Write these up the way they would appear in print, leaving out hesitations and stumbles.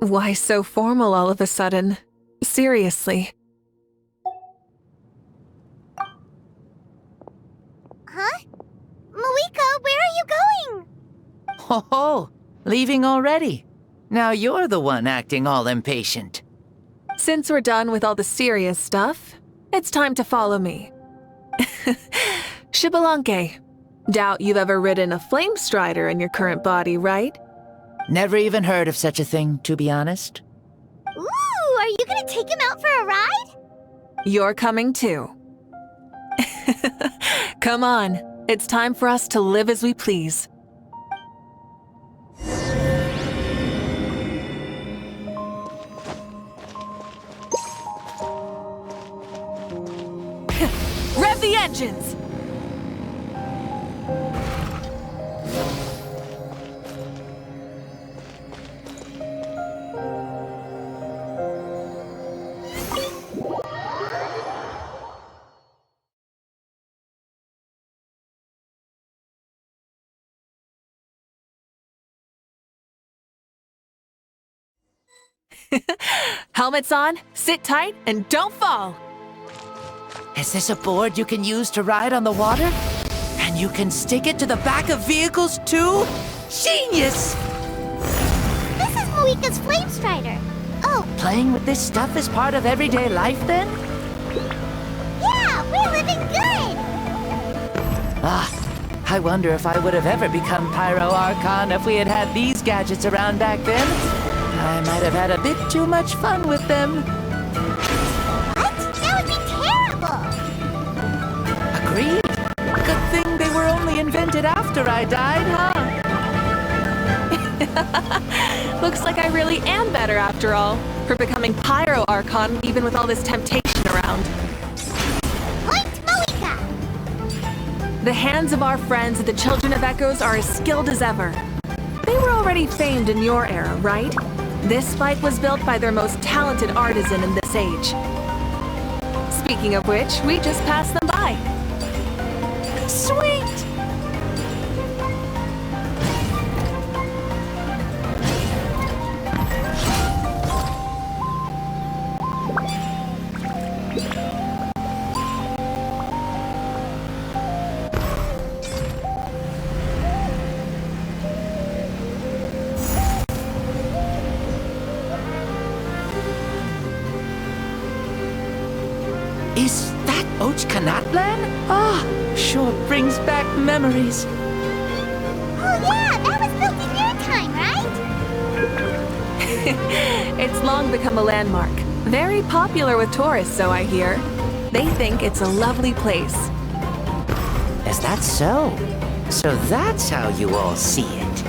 Why so formal all of a sudden? Seriously. Huh? MAVUIKA, where are you going? Ho ho! Leaving already? Now you're the one acting all impatient. Since we're done with all the serious stuff, it's time to follow me. Shibalanke. Doubt you've ever ridden a flame strider in your current body, right? Never even heard of such a thing, to be honest. Ooh, are you gonna take him out for a ride? You're coming too. Come on, it's time for us to live as we please. Rev the engines! Helmets on, sit tight, and don't fall! Is this a board you can use to ride on the water? And you can stick it to the back of vehicles too? Genius! This is MAVUIKA's flame strider. Oh, Playing with this stuff is part of everyday life then? yeah, we're living good! Ah, I wonder if I would have ever become Pyro Archon if we had had these gadgets around back then. I might have had a bit too much fun with them. What? That would be terrible! Agreed. Good thing they were only invented after I died, huh? Looks like I really am better after all, for becoming Pyro Archon even with all this temptation around. Point MAVUIKA! The hands of our friends, the Children of Echoes, are as skilled as ever. They were already famed in your era, right? This fight was built by their most talented artisan in this age. Speaking of which, we just passed them by. Sweet! Is that Ochkanatlan? Ah, sure brings back memories. Oh yeah, that was built in your time, right? It's long become a landmark. Very popular with tourists, so I hear. They think it's a lovely place. Is that so? So that's how you all see it.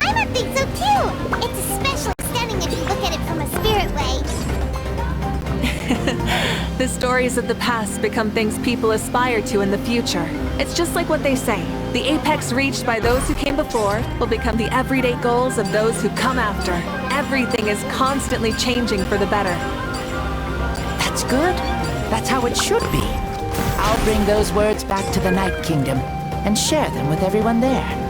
I think so too! It's especially stunning if you look at it from a spirit way. The stories of the past become things people aspire to in the future. It's just like what they say. The apex reached by those who came before will become the everyday goals of those who come after. Everything is constantly changing for the better. That's good. That's how it should be. I'll bring those words back to the Night Kingdom and share them with everyone there.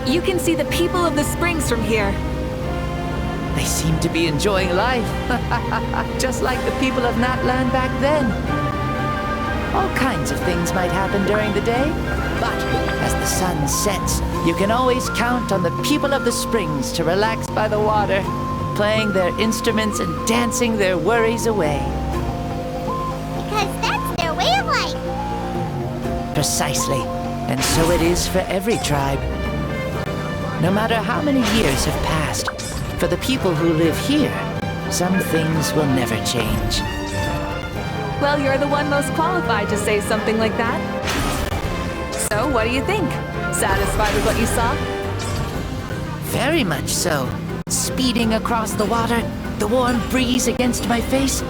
You can see the people of the springs from here. They seem to be enjoying life. Just like the people of Natlan back then. All kinds of things might happen during the day, but as the sun sets, you can always count on the people of the springs to relax by the water, playing their instruments and dancing their worries away. Because that's their way of life. Precisely. And so it is for every tribe. No matter how many years have passed, for the people who live here, some things will never change. Well, you're the one most qualified to say something like that. So, what do you think? Satisfied with what you saw? Very much so. Speeding across the water, the warm breeze against my face,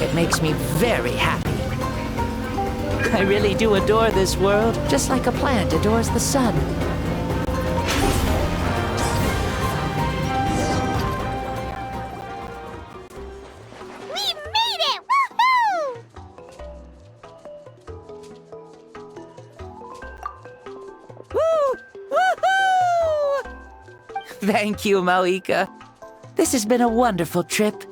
it makes me very happy. I really do adore this world, just like a plant adores the sun. We made it! Woohoo! Woo! Woohoo! Thank you, MAVUIKA. This has been a wonderful trip.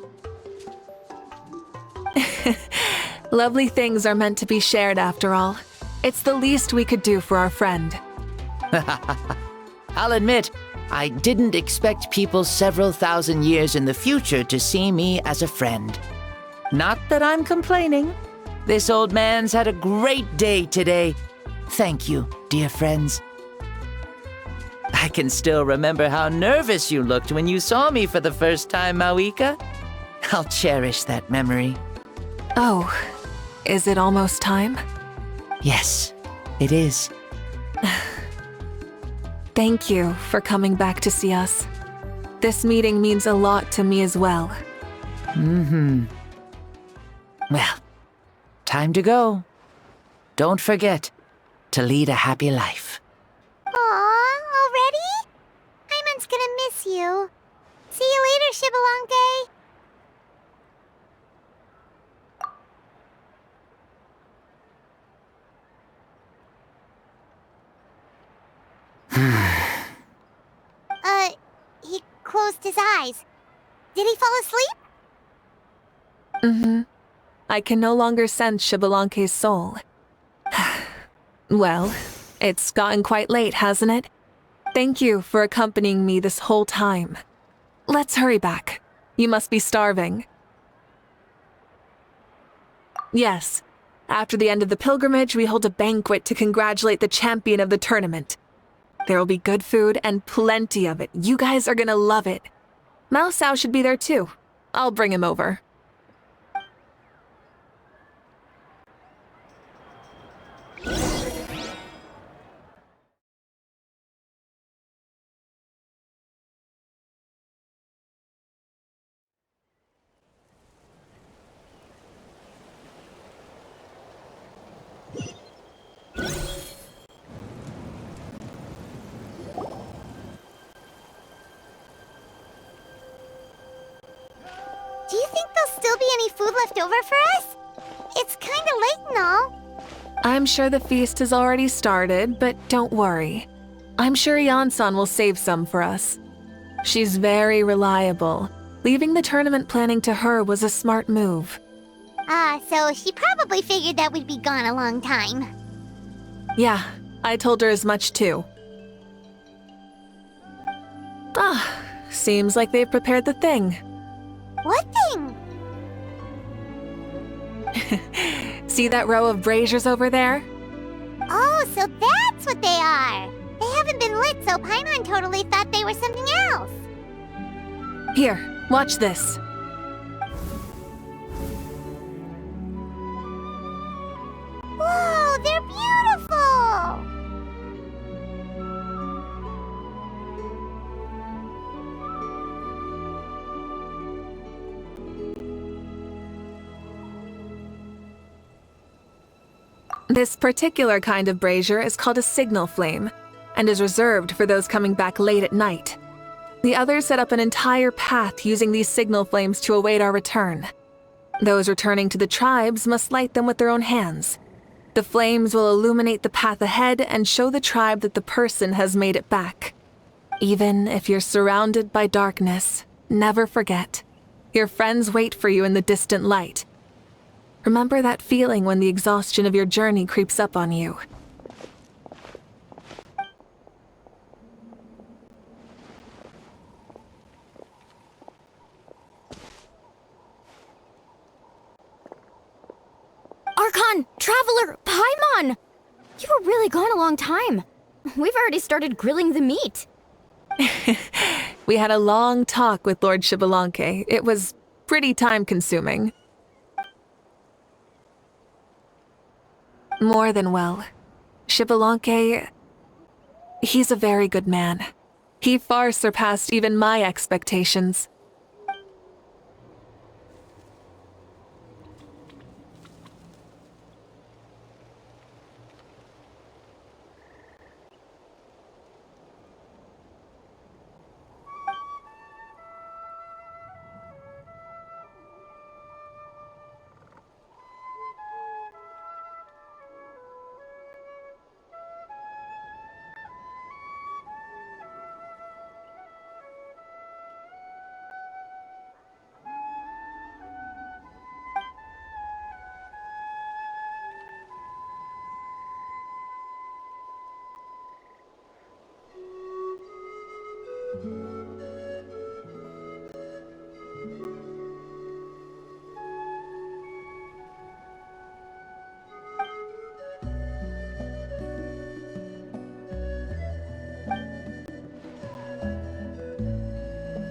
Lovely things are meant to be shared after all. It's the least we could do for our friend. I'll admit, I didn't expect people several thousand years in the future to see me as a friend. Not that I'm complaining. This old man's had a great day today. Thank you, dear friends. I can still remember how nervous you looked when you saw me for the first time, MAVUIKA. I'll cherish that memory. Oh, is it almost time? Yes, it is. Thank you for coming back to see us. This meeting means a lot to me as well. Well, time to go. Don't forget to lead a happy life. Aw, already? Hyman's gonna miss you. See you later, Shibalonke. He closed his eyes. Did he fall asleep? I can no longer sense Shibalonke's soul. Well, it's gotten quite late, hasn't it? Thank you for accompanying me this whole time. Let's hurry back. You must be starving. Yes. After the end of the pilgrimage, we hold a banquet to congratulate the champion of the tournament. There will be good food and plenty of it. You guys are gonna love it. Mao Sao should be there too. I'll bring him over. Do you think there'll still be any food left over for us? It's kinda late and all. I'm sure the feast has already started, but don't worry. I'm sure Yansan will save some for us. She's very reliable. Leaving the tournament planning to her was a smart move. So she probably figured that we'd be gone a long time. Yeah, I told her as much too. Seems like they've prepared the thing. What thing? See that row of braziers over there? Oh, so that's what they are. They haven't been lit, so Paimon totally thought they were something else. Here, watch this. Whoa, they're beautiful! This particular kind of brazier is called a signal flame, and is reserved for those coming back late at night. The others set up an entire path using these signal flames to await our return. Those returning to the tribes must light them with their own hands. The flames will illuminate the path ahead and show the tribe that the person has made it back. Even if you're surrounded by darkness, never forget. Your friends wait for you in the distant light. Remember that feeling when the exhaustion of your journey creeps up on you. Archon! Traveler! Paimon! You were really gone a long time. We've already started grilling the meat. We had a long talk with Lord Shibalonke. It was pretty time-consuming. More than well. Shibalonke, he's a very good man. He far surpassed even my expectations.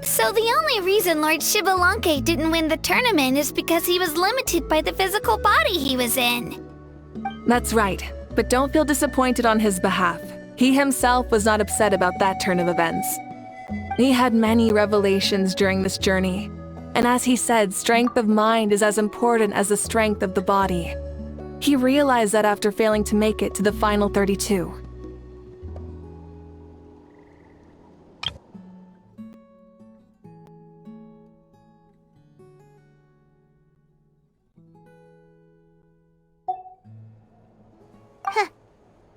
So the only reason Lord Shibalanke didn't win the tournament is because he was limited by the physical body he was in. That's right, but don't feel disappointed on his behalf. He himself was not upset about that turn of events. He had many revelations during this journey, and as he said, strength of mind is as important as the strength of the body. He realized that after failing to make it to the final 32.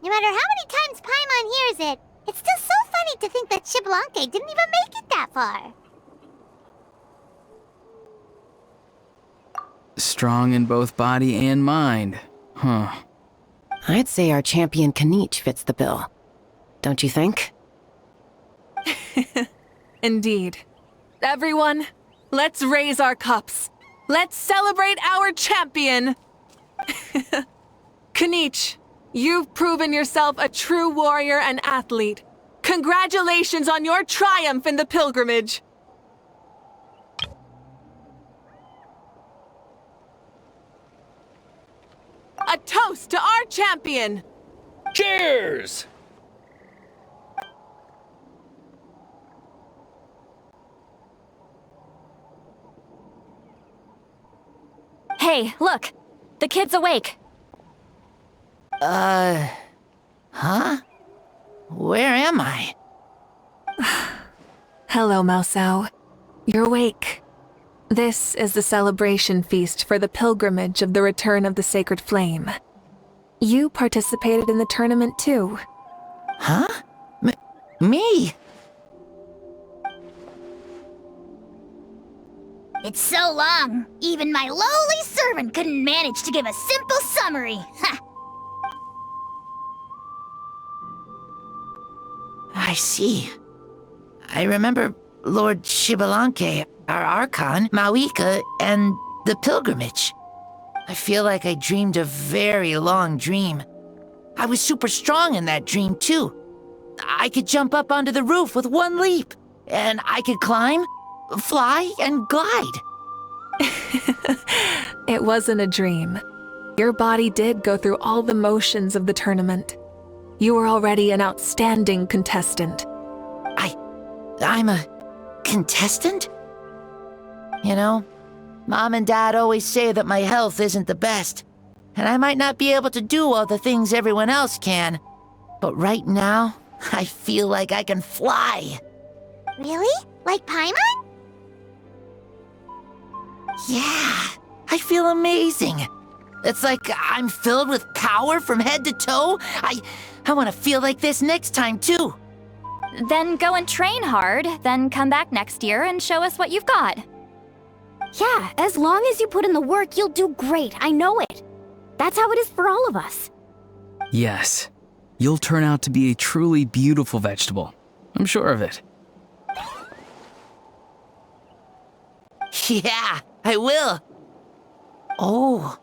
No matter how many times Paimon hears it, it's still so funny to think that Shibalanke didn't even make it that far. Strong in both body and mind. Huh. I'd say our champion Kanich fits the bill. Don't you think? Indeed. Everyone, let's raise our cups. Let's celebrate our champion! Kanich, you've proven yourself a true warrior and athlete. Congratulations on your triumph in the pilgrimage! A toast to our champion! Cheers! Hey, look! The kid's awake! Huh? Where am I? Hello, Mausau. You're awake. This is the celebration feast for the pilgrimage of the return of the sacred flame. You participated in the tournament too. Huh? Me? It's so long, even my lowly servant couldn't manage to give a simple summary. Ha! I see. I remember Lord Shibalanke, our Archon, MAVUIKA, and the pilgrimage. I feel like I dreamed a very long dream. I was super strong in that dream, too. I could jump up onto the roof with one leap, and I could climb, fly, and glide. It wasn't a dream. Your body did go through all the motions of the tournament. You were already an outstanding contestant. I'm a contestant? You know, Mom and Dad always say that my health isn't the best, and I might not be able to do all the things everyone else can. But right now, I feel like I can fly. Really? Like Paimon? Yeah, I feel amazing. It's like I'm filled with power from head to toe. I want to feel like this next time, too. Then go and train hard, then come back next year and show us what you've got. Yeah, as long as you put in the work, you'll do great. I know it. That's how it is for all of us. Yes. You'll turn out to be a truly beautiful vegetable. I'm sure of it. Yeah, I will. Oh,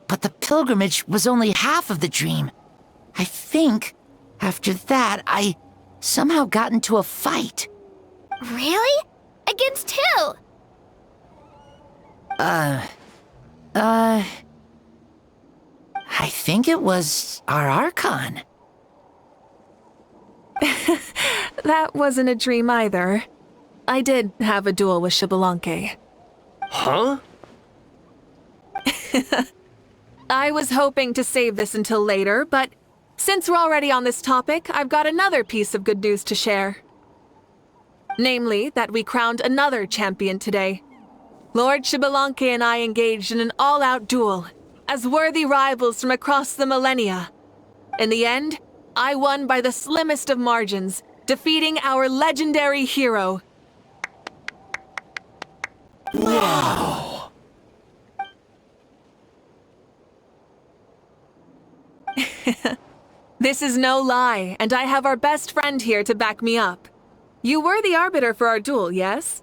but the pilgrimage was only half of the dream. I think after that, I somehow got into a fight. Really? Against who? I think it was our Archon. That wasn't a dream either. I did have a duel with Shibalanke. Huh? I was hoping to save this until later, but since we're already on this topic, I've got another piece of good news to share. Namely, that we crowned another champion today. Lord Shibalanke and I engaged in an all-out duel, as worthy rivals from across the millennia. In the end, I won by the slimmest of margins, defeating our legendary hero. Wow! This is no lie, and I have our best friend here to back me up. You were the arbiter for our duel, yes?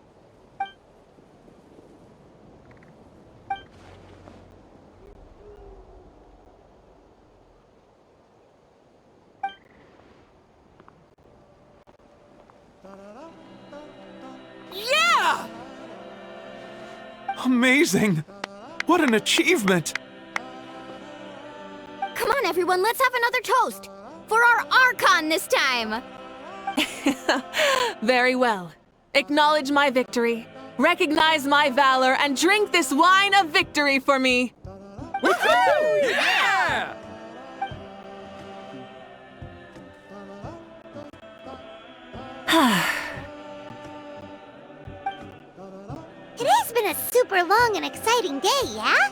Yeah! Amazing! What an achievement! Come on, everyone, let's have another toast! For our Archon this time! Very well. Acknowledge my victory, recognize my valor, and drink this wine of victory for me! Woohoo! Yeah! Today's been a super long and exciting day, yeah?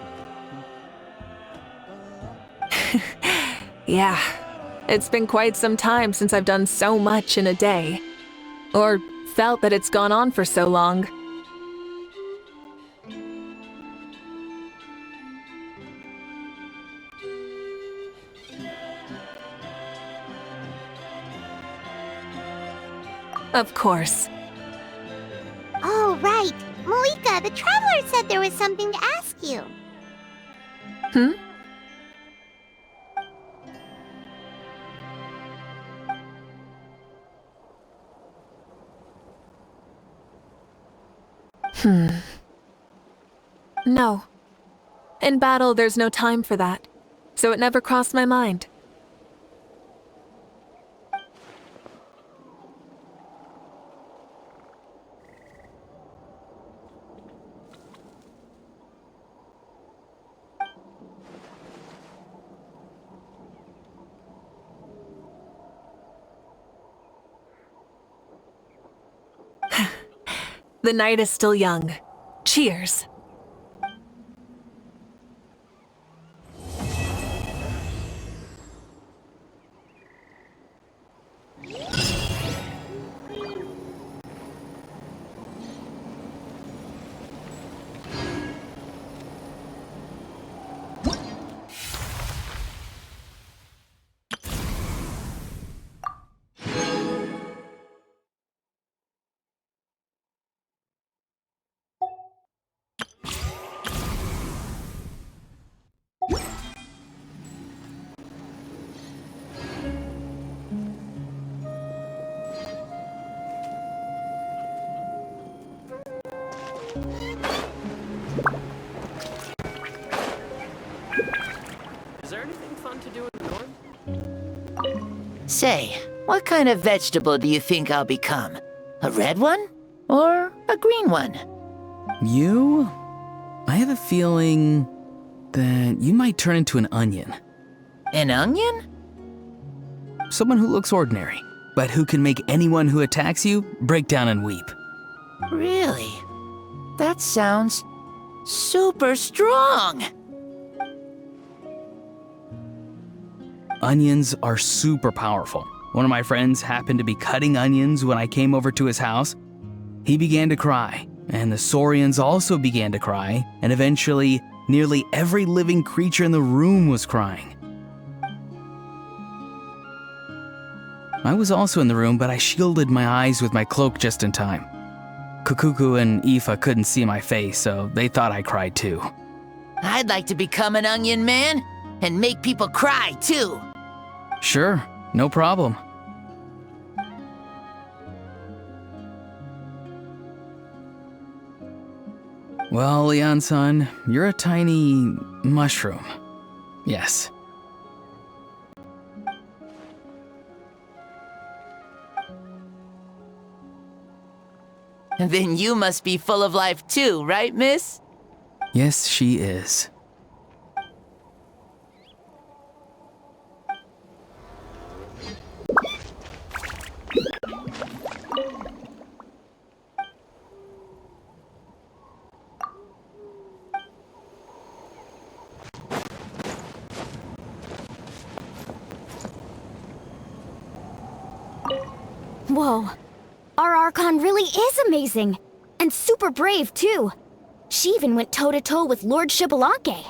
Yeah, it's been quite some time since I've done so much in a day. Or felt that it's gone on for so long. Of course. Oh, right. MAVUIKA, the Traveler said there was something to ask you. Hmm? No. In battle, there's no time for that, so it never crossed my mind. The night is still young. Cheers. Is there anything fun to do in the north? Say, what kind of vegetable do you think I'll become? A red one? Or a green one? You? I have a feeling that you might turn into an onion. An onion? Someone who looks ordinary, but who can make anyone who attacks you break down and weep. Really? That sounds super strong! Onions are super powerful. One of my friends happened to be cutting onions when I came over to his house. He began to cry, and the Saurians also began to cry, and eventually, nearly every living creature in the room was crying. I was also in the room, but I shielded my eyes with my cloak just in time. Kukuku and Aoife couldn't see my face, so they thought I cried too. I'd like to become an onion man and make people cry too. Sure, no problem. Well, Leon-san, you're a tiny mushroom. Yes. Then you must be full of life too, right, miss? Yes, she is. Whoa. Our Archon really is amazing! And super brave, too! She even went toe-to-toe with Lord Shibalanke.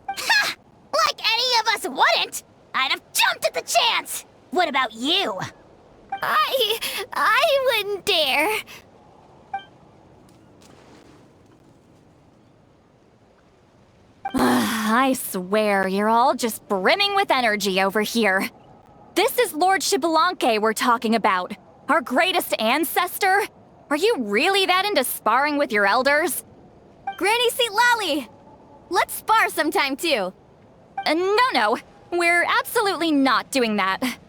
Ha! Like any of us wouldn't! I'd have jumped at the chance! What about you? I wouldn't dare. I swear, you're all just brimming with energy over here. This is Lord Xbalanque we're talking about. Our greatest ancestor? Are you really that into sparring with your elders? Granny Seat Lolly! Let's spar sometime too. No. We're absolutely not doing that.